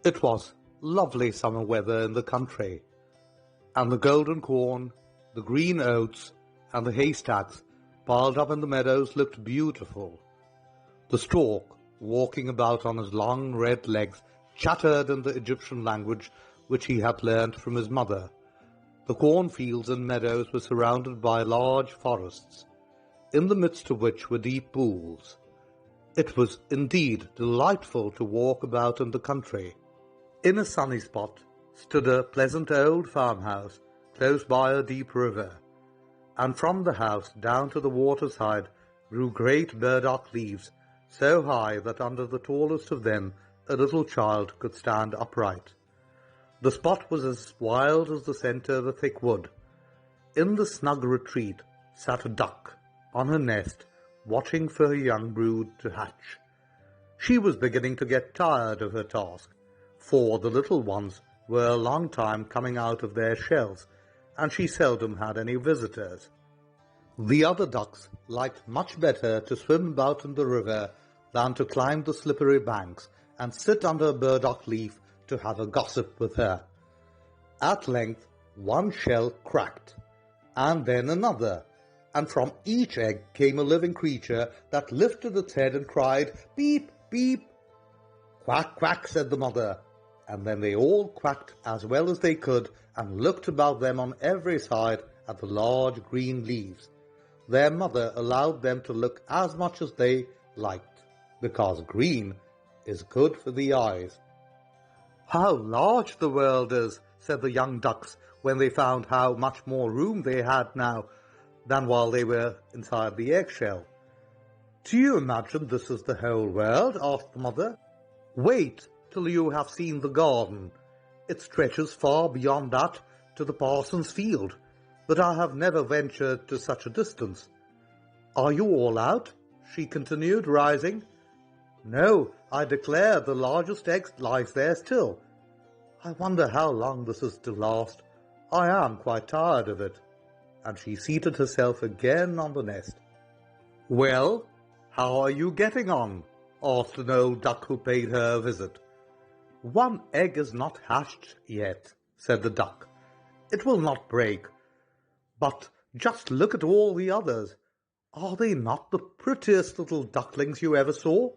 It was lovely summer weather in the country, and the golden corn, the green oats, and the haystacks piled up in the meadows looked beautiful. The stork, walking about on his long red legs, chattered in the Egyptian language which he had learnt from his mother. The cornfields and meadows were surrounded by large forests, in the midst of which were deep pools. It was indeed delightful to walk about in the country. In a sunny spot stood a pleasant old farmhouse close by a deep river, and from the house down to the waterside grew great burdock leaves, so high that under the tallest of them a little child could stand upright. The spot was as wild as the centre of a thick wood. In the snug retreat sat a duck on her nest, watching for her young brood to hatch. She was beginning to get tired of her task, for the little ones were a long time coming out of their shells, and she seldom had any visitors. The other ducks liked much better to swim about in the river than to climb the slippery banks and sit under a burdock leaf to have a gossip with her. At length one shell cracked, and then another, and from each egg came a living creature that lifted its head and cried, "Beep, beep!" "Quack, quack," said the mother, and then they all quacked as well as they could and looked about them on every side at the large green leaves. Their mother allowed them to look as much as they liked, because green is good for the eyes. "How large the world is," said the young ducks when they found how much more room they had now than while they were inside the eggshell. "Do you imagine this is the whole world?" asked the mother. "Wait till you have seen the garden. It stretches far beyond that to the parson's field, but I have never ventured to such a distance. Are you all out?" she continued, rising. "No, I declare the largest egg lies there still. I wonder how long this is to last. I am quite tired of it." And she seated herself again on the nest. "Well, how are you getting on?" asked an old duck who paid her a visit. "One egg is not hatched yet," said the duck. "It will not break. But just look at all the others. Are they not the prettiest little ducklings you ever saw?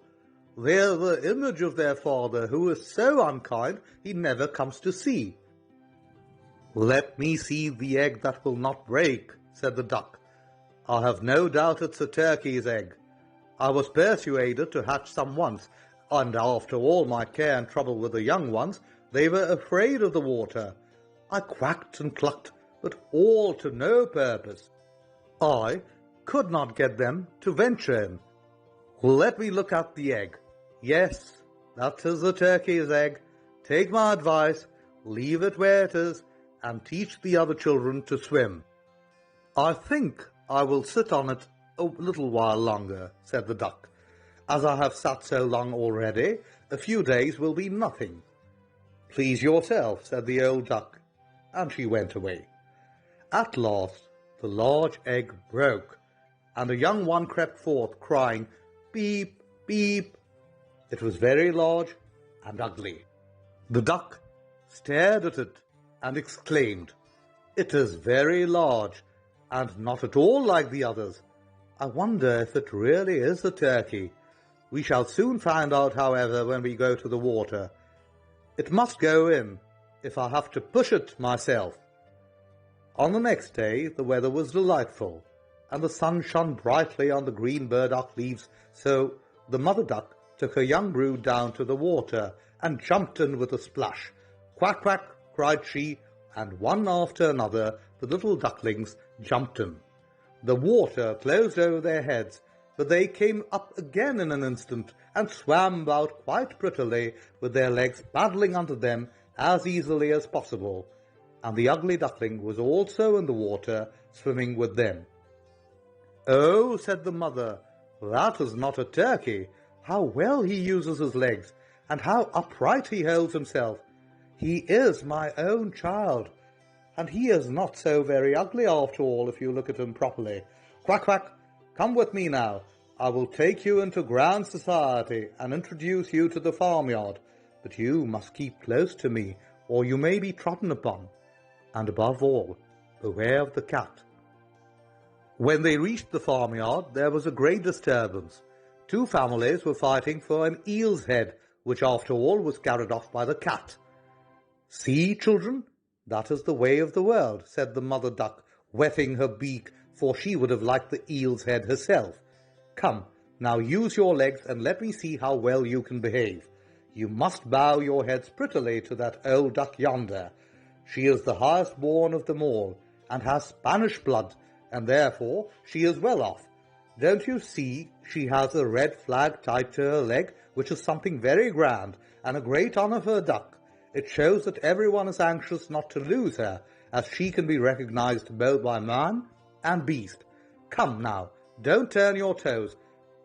They're the image of their father, who is so unkind he never comes to see." "Let me see the egg that will not break," said the duck. "I have no doubt it's a turkey's egg. I was persuaded to hatch some once, and after all my care and trouble with the young ones, they were afraid of the water. I quacked and clucked, but all to no purpose. I could not get them to venture in. Let me look at the egg. Yes, that is the turkey's egg. Take my advice, leave it where it is, and teach the other children to swim." "I think I will sit on it a little while longer," said the duck. "As I have sat so long already, a few days will be nothing." "Please yourself," said the old duck, and she went away. At last the large egg broke, and a young one crept forth, crying, "Beep, beep." It was very large and ugly. The duck stared at it and exclaimed, "It is very large, and not at all like the others. I wonder if it really is a turkey. We shall soon find out, however, when we go to the water. It must go in, if I have to push it myself." On the next day the weather was delightful, and the sun shone brightly on the green burdock leaves, so the mother duck took her young brood down to the water and jumped in with a splash. "Quack, quack," cried she, and one after another the little ducklings jumped in. The water closed over their heads, but they came up again in an instant and swam about quite prettily, with their legs paddling under them as easily as possible, and the ugly duckling was also in the water, swimming with them. "Oh," said the mother, "that is not a turkey. How well he uses his legs, and how upright he holds himself. He is my own child, and he is not so very ugly after all if you look at him properly. Quack, quack, come with me now. I will take you into grand society and introduce you to the farmyard. but you must keep close to me, or you may be trodden upon. And above all, beware of the cat." When they reached the farmyard, there was a great disturbance. 2 families were fighting for an eel's head, which after all was carried off by the cat. "See, children, that is the way of the world," said the mother duck, whetting her beak, for she would have liked the eel's head herself. "Come, now use your legs and let me see how well you can behave. You must bow your heads prettily to that old duck yonder. She is the highest born of them all, and has Spanish blood, and therefore she is well off. Don't you see she has a red flag tied to her leg, which is something very grand, and a great honour for a duck. It shows that everyone is anxious not to lose her, as she can be recognized both by man and beast. Come now, don't turn your toes.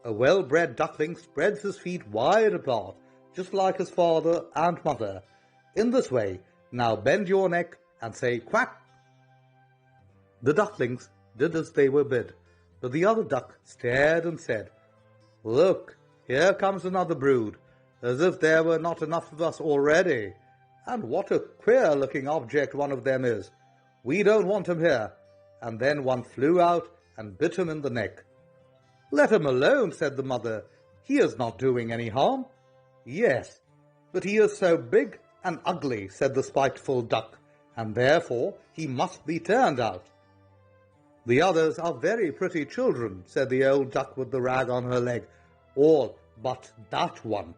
A well-bred duckling spreads his feet wide apart, just like his father and mother. In this way, now bend your neck and say quack." The ducklings did as they were bid, but the other duck stared and said, "Look, here comes another brood, as if there were not enough of us already. And what a queer-looking object one of them is. We don't want him here." And then one flew out and bit him in the neck. "Let him alone," said the mother. "He is not doing any harm." "Yes, but he is so big and ugly," said the spiteful duck, "and therefore he must be turned out." "The others are very pretty children," said the old duck with the rag on her leg, "all but that one.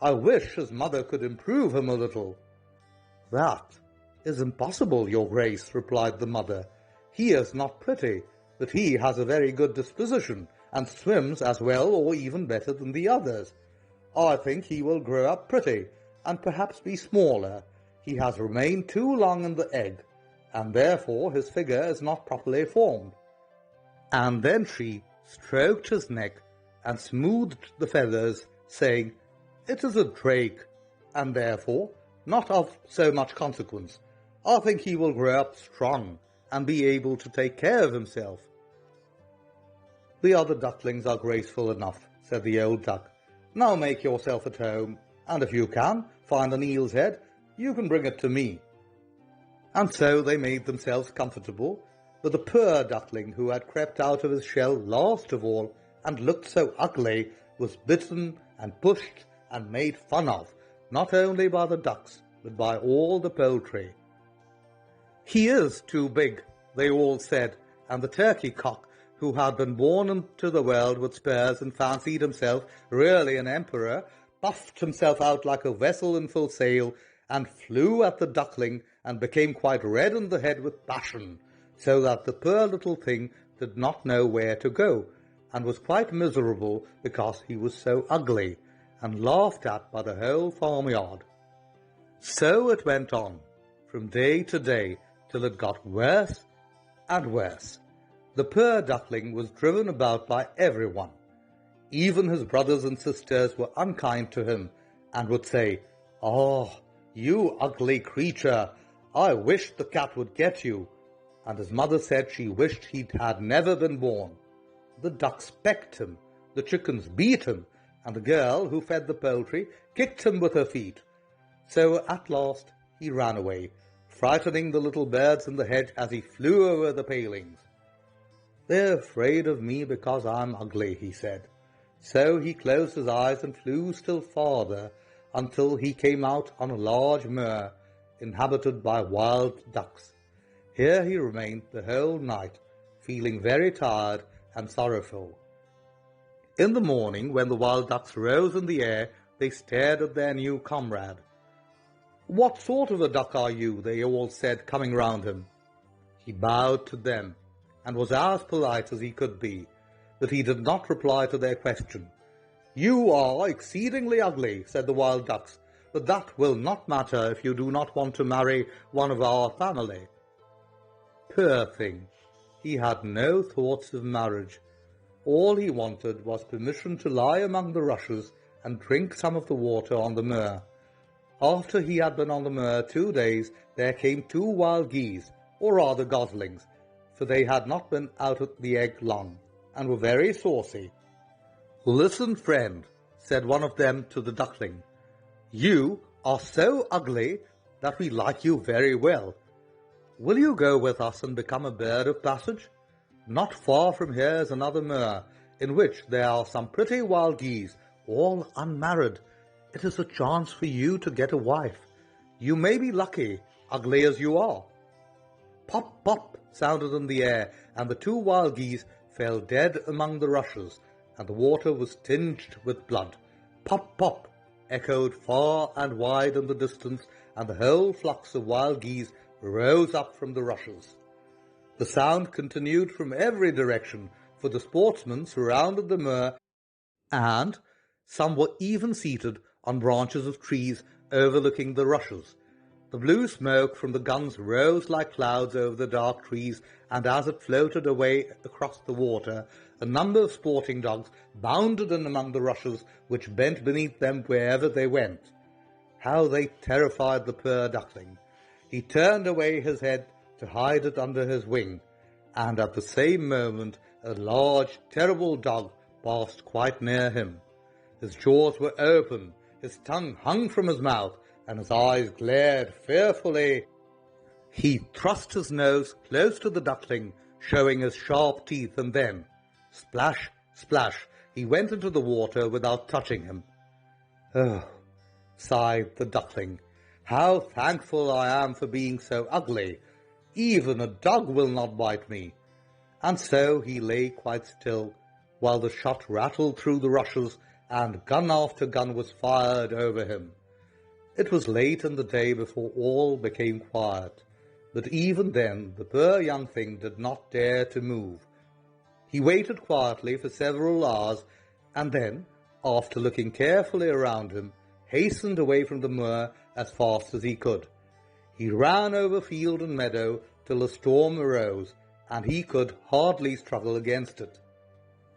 I wish his mother could improve him a little." "That is impossible, your grace," replied the mother. "He is not pretty, but he has a very good disposition, and swims as well or even better than the others. I think he will grow up pretty, and perhaps be smaller. He has remained too long in the egg, and therefore his figure is not properly formed." And then she stroked his neck and smoothed the feathers, saying, "It is a drake, and therefore not of so much consequence. I think he will grow up strong, and be able to take care of himself." "The other ducklings are graceful enough," said the old duck. "Now make yourself at home, and if you can find an eel's head, you can bring it to me." And so they made themselves comfortable, but the poor duckling, who had crept out of his shell last of all, and looked so ugly, was bitten and pushed and made fun of, not only by the ducks, but by all the poultry. "He is too big," they all said, and the turkey cock, who had been born into the world with spurs and fancied himself really an emperor, puffed himself out like a vessel in full sail, and flew at the duckling, and became quite red in the head with passion, so that the poor little thing did not know where to go, and was quite miserable because he was so ugly, and laughed at by the whole farmyard. So it went on, from day to day, till it got worse and worse. The poor duckling was driven about by everyone. Even his brothers and sisters were unkind to him, and would say, "Oh, you ugly creature, I wish the cat would get you." And his mother said she wished he had never been born. The ducks pecked him, the chickens beat him, and the girl who fed the poultry kicked him with her feet. So at last he ran away, frightening the little birds in the hedge as he flew over the palings. "They're afraid of me because I'm ugly," he said. So he closed his eyes and flew still farther, until he came out on a large moor, inhabited by wild ducks. Here he remained the whole night, feeling very tired and sorrowful. In the morning, when the wild ducks rose in the air, they stared at their new comrade. "What sort of a duck are you?" they all said, coming round him. He bowed to them, and was as polite as he could be, but he did not reply to their question. "You are exceedingly ugly," said the wild ducks, "but that will not matter if you do not want to marry one of our family." Poor thing, he had no thoughts of marriage. All he wanted was permission to lie among the rushes and drink some of the water on the moor. After he had been on the moor 2 days, there came 2 wild geese, or rather goslings, for they had not been out of the egg long, and were very saucy. "Listen, friend," said one of them to the duckling. "You are so ugly that we like you very well. Will you go with us and become a bird of passage? Not far from here is another moor, in which there are some pretty wild geese, all unmarried. It is a chance for you to get a wife. You may be lucky, ugly as you are." Pop, pop sounded in the air, and the 2 wild geese fell dead among the rushes, and the water was tinged with blood. Pop, pop echoed far and wide in the distance, and the whole flocks of wild geese rose up from the rushes. The sound continued from every direction, for the sportsmen surrounded the moor, and some were even seated on branches of trees overlooking the rushes. The blue smoke from the guns rose like clouds over the dark trees, and as it floated away across the water, a number of sporting dogs bounded in among the rushes, which bent beneath them wherever they went. How they terrified the poor duckling! He turned away his head to hide it under his wing, and at the same moment a large, terrible dog passed quite near him. His jaws were open, his tongue hung from his mouth, and his eyes glared fearfully. He thrust his nose close to the duckling, showing his sharp teeth, and then, splash, splash, he went into the water without touching him. "Oh," sighed the duckling, "how thankful I am for being so ugly. Even a dog will not bite me." And so he lay quite still, while the shot rattled through the rushes, and gun after gun was fired over him. It was late in the day before all became quiet, but even then the poor young thing did not dare to move. He waited quietly for several hours, and then, after looking carefully around him, hastened away from the moor as fast as he could. He ran over field and meadow till a storm arose, and he could hardly struggle against it.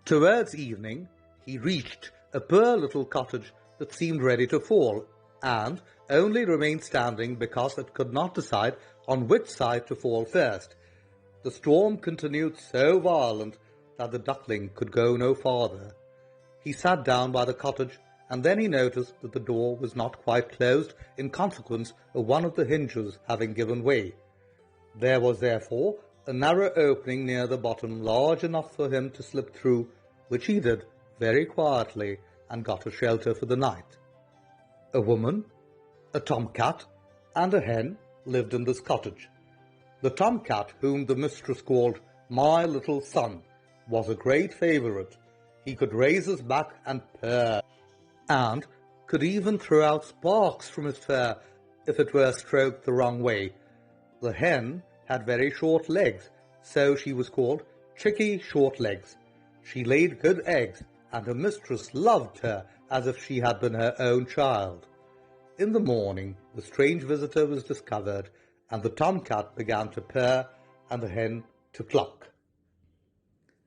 Towards evening he reached a poor little cottage that seemed ready to fall, and only remained standing because it could not decide on which side to fall first. The storm continued so violent that the duckling could go no farther. He sat down by the cottage, and then he noticed that the door was not quite closed in consequence of one of the hinges having given way. There was therefore a narrow opening near the bottom large enough for him to slip through, which he did very quietly, and got a shelter for the night. A woman, a tomcat, and a hen lived in this cottage. The tomcat, whom the mistress called "my little son," was a great favourite. He could raise his back and purr, and could even throw out sparks from his fur if it were stroked the wrong way. The hen had very short legs, so she was called Chicky Short Legs. She laid good eggs, and her mistress loved her as if she had been her own child. In the morning the strange visitor was discovered, and the tomcat began to purr, and the hen to cluck.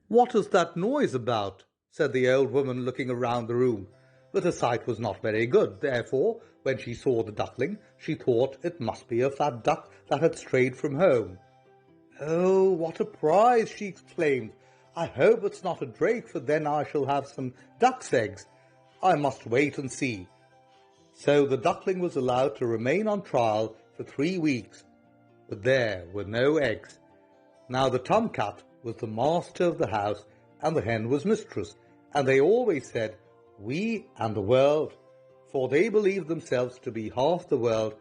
"What is that noise about?" said the old woman, looking around the room. But her sight was not very good, therefore, when she saw the duckling, she thought it must be a fat duck that had strayed from home. "Oh, what a prize!" she exclaimed. "I hope it's not a drake, for then I shall have some duck's eggs. I must wait and see." So the duckling was allowed to remain on trial for 3 weeks, but there were no eggs. Now the tomcat was the master of the house, and the hen was mistress, and they always said, "we and the world," for they believed themselves to be half the world,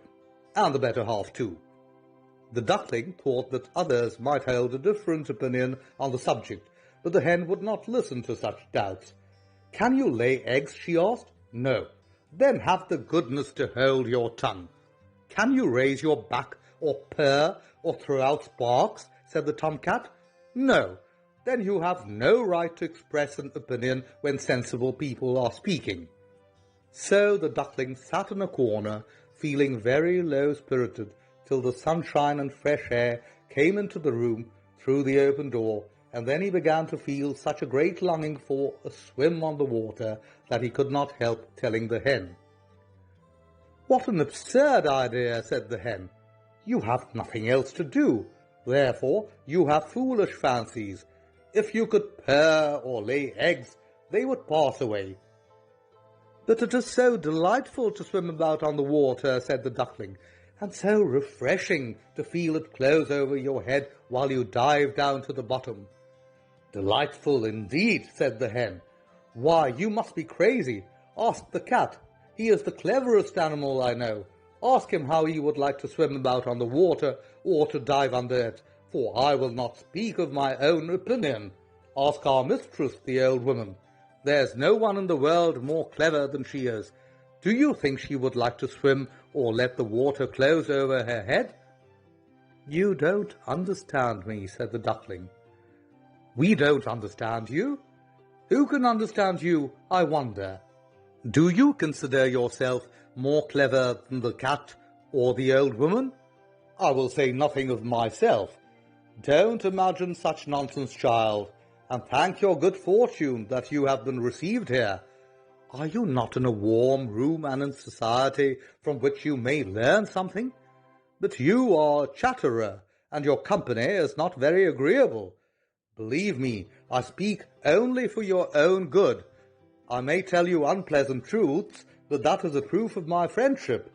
and the better half too. The duckling thought that others might hold a different opinion on the subject, but the hen would not listen to such doubts. "Can you lay eggs?" she asked. "No." "Then have the goodness to hold your tongue." "Can you raise your back, or purr, or throw out sparks?" said the tomcat. "No." "Then you have no right to express an opinion when sensible people are speaking." So the duckling sat in a corner, feeling very low-spirited, till the sunshine and fresh air came into the room through the open door, and then he began to feel such a great longing for a swim on the water that he could not help telling the hen. "What an absurd idea," said the hen. "You have nothing else to do, therefore you have foolish fancies. If you could purr or lay eggs, they would pass away." "But it is so delightful to swim about on the water," said the duckling, "and so refreshing to feel it close over your head while you dive down to the bottom." "Delightful indeed," said the hen. "Why, you must be crazy. Ask the cat. He is the cleverest animal I know. Ask him how he would like to swim about on the water or to dive under it, for I will not speak of my own opinion. Ask our mistress, the old woman. There's no one in the world more clever than she is. Do you think she would like to swim or let the water close over her head?" "You don't understand me," said the duckling. "We don't understand you? Who can understand you, I wonder? Do you consider yourself more clever than the cat or the old woman? I will say nothing of myself. Don't imagine such nonsense, child, and thank your good fortune that you have been received here. Are you not in a warm room and in society from which you may learn something? But you are a chatterer, and your company is not very agreeable. Believe me, I speak only for your own good. I may tell you unpleasant truths, but that is a proof of my friendship.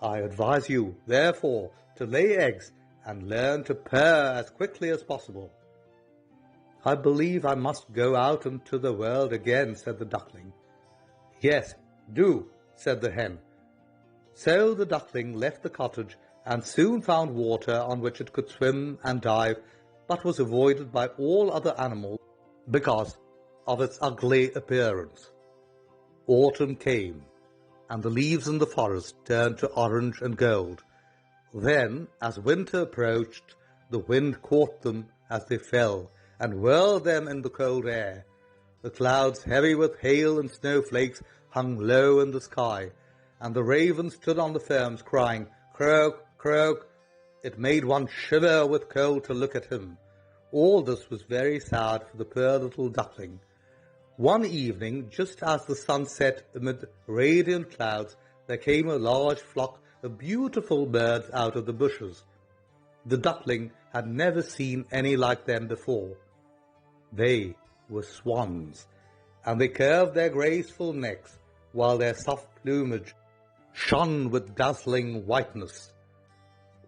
I advise you, therefore, to lay eggs and learn to purr as quickly as possible." "I believe I must go out into the world again," said the duckling. "Yes, do," said the hen. So the duckling left the cottage and soon found water on which it could swim and dive, but was avoided by all other animals because of its ugly appearance. Autumn came, and the leaves in the forest turned to orange and gold. Then, as winter approached, the wind caught them as they fell and whirled them in the cold air. The clouds, heavy with hail and snowflakes, hung low in the sky, and the raven stood on the ferns crying, "Croak, croak." It made one shiver with cold to look at him. All this was very sad for the poor little duckling. One evening, just as the sun set amid radiant clouds, there came a large flock of beautiful birds out of the bushes. The duckling had never seen any like them before. They were swans, and they curved their graceful necks, while their soft plumage shone with dazzling whiteness.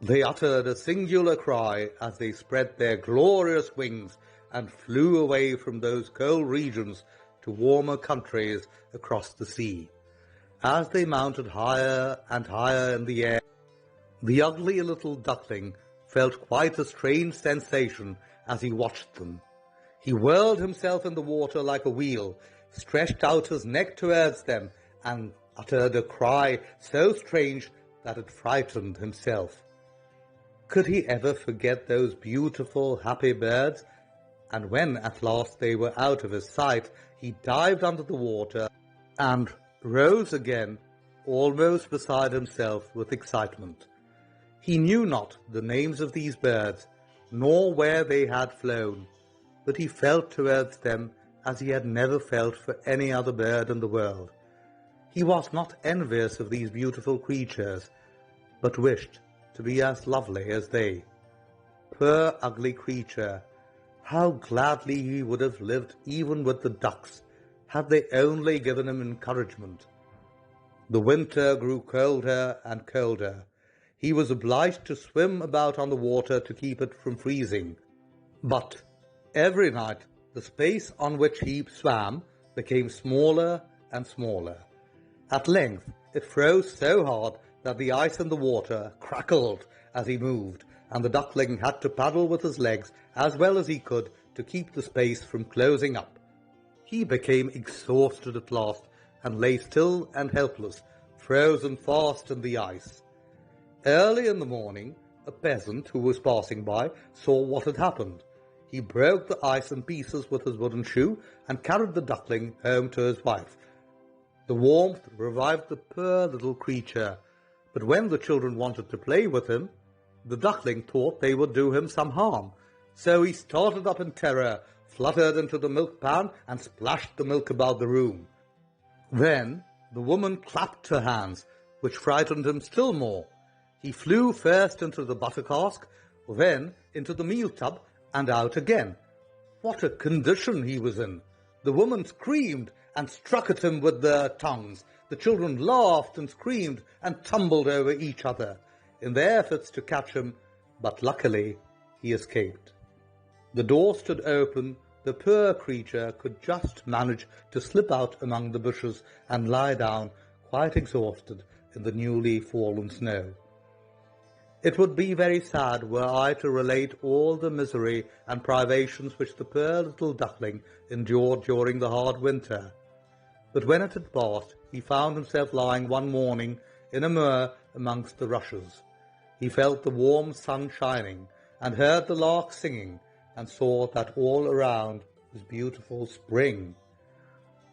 They uttered a singular cry as they spread their glorious wings and flew away from those cold regions to warmer countries across the sea. As they mounted higher and higher in the air, the ugly little duckling felt quite a strange sensation as he watched them. He whirled himself in the water like a wheel, stretched out his neck towards them, and uttered a cry so strange that it frightened himself. Could he ever forget those beautiful, happy birds? And when at last they were out of his sight, he dived under the water and rose again, almost beside himself with excitement. He knew not the names of these birds, nor where they had flown, but he felt towards them as he had never felt for any other bird in the world. He was not envious of these beautiful creatures, but wished to be as lovely as they. Poor ugly creature, how gladly he would have lived even with the ducks, had they only given him encouragement. The winter grew colder and colder. He was obliged to swim about on the water to keep it from freezing. But every night the space on which he swam became smaller and smaller. At length it froze so hard that the ice in the water crackled as he moved, and the duckling had to paddle with his legs as well as he could to keep the space from closing up. He became exhausted at last, and lay still and helpless, frozen fast in the ice. Early in the morning, a peasant who was passing by saw what had happened. He broke the ice in pieces with his wooden shoe and carried the duckling home to his wife. The warmth revived the poor little creature, but when the children wanted to play with him, the duckling thought they would do him some harm. So he started up in terror, fluttered into the milk pan, and splashed the milk about the room. Then the woman clapped her hands, which frightened him still more. He flew first into the butter cask, then into the meal tub, and out again. What a condition he was in! The woman screamed and struck at him with their tongues. The children laughed and screamed and tumbled over each other in their efforts to catch him, but luckily he escaped. The door stood open. The poor creature could just manage to slip out among the bushes and lie down, quite exhausted, in the newly fallen snow. It would be very sad were I to relate all the misery and privations which the poor little duckling endured during the hard winter. But when it had passed, he found himself lying one morning in a moor amongst the rushes. He felt the warm sun shining, and heard the lark singing, and saw that all around was beautiful spring.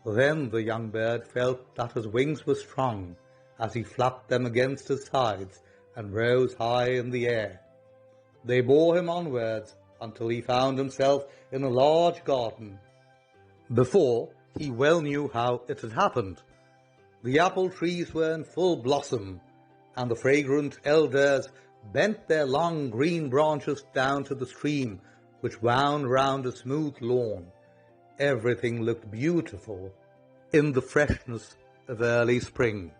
Then the young bird felt that his wings were strong, as he flapped them against his sides, and rose high in the air. They bore him onwards until he found himself in a large garden. Before, he well knew how it had happened. The apple trees were in full blossom, and the fragrant elders bent their long green branches down to the stream, which wound round a smooth lawn. Everything looked beautiful in the freshness of early spring.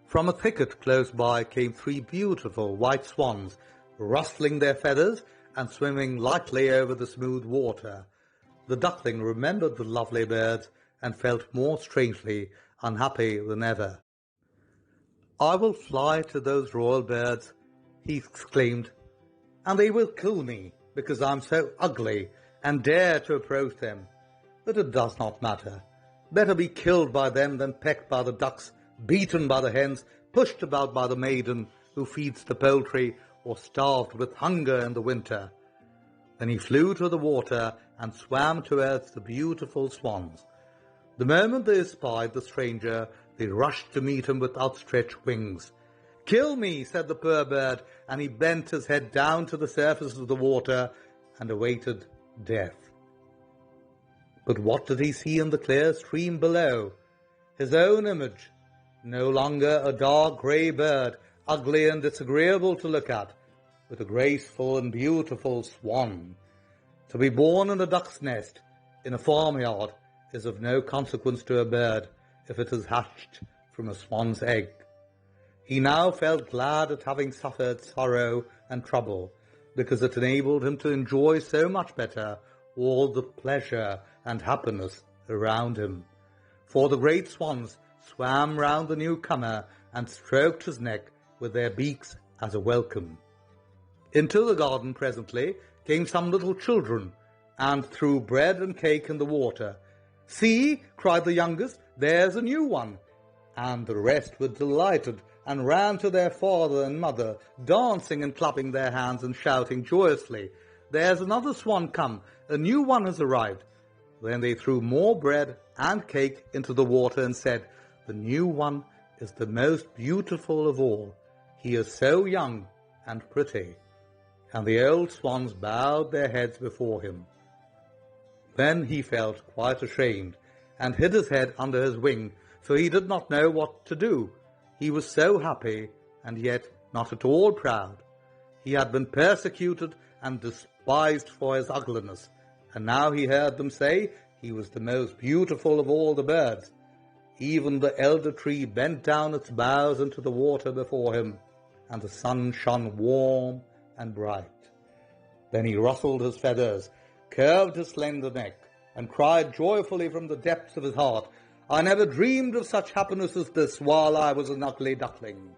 From a thicket close by came 3 beautiful white swans, rustling their feathers and swimming lightly over the smooth water. The duckling remembered the lovely birds and felt more strangely unhappy than ever. "I will fly to those royal birds," he exclaimed, "and they will kill me, because I am so ugly and dare to approach them. But it does not matter. Better be killed by them than pecked by the ducks, beaten by the hens, pushed about by the maiden who feeds the poultry, or starved with hunger in the winter." Then he flew to the water and swam towards the beautiful swans. The moment they espied the stranger, they rushed to meet him with outstretched wings. "Kill me," said the poor bird, and he bent his head down to the surface of the water and awaited death. But what did he see in the clear stream below? His own image, no longer a dark grey bird, ugly and disagreeable to look at, but a graceful and beautiful swan. To be born in a duck's nest in a farmyard is of no consequence to a bird if it is hatched from a swan's egg. He now felt glad at having suffered sorrow and trouble, because it enabled him to enjoy so much better all the pleasure and happiness around him. For the great swans swam round the newcomer and stroked his neck with their beaks as a welcome. Into the garden presently came some little children, and threw bread and cake in the water. "See," cried the youngest, "there's a new one." And the rest were delighted, and ran to their father and mother, dancing and clapping their hands and shouting joyously, "There's another swan come, a new one has arrived." Then they threw more bread and cake into the water and said, "The new one is the most beautiful of all. He is so young and pretty." And the old swans bowed their heads before him. Then he felt quite ashamed, and hid his head under his wing, for he did not know what to do. He was so happy, and yet not at all proud. He had been persecuted and despised for his ugliness, and now he heard them say he was the most beautiful of all the birds. Even the elder tree bent down its boughs into the water before him, and the sun shone warm and bright. Then he rustled his feathers, curved his slender neck, and cried joyfully from the depths of his heart, "I never dreamed of such happiness as this while I was an ugly duckling."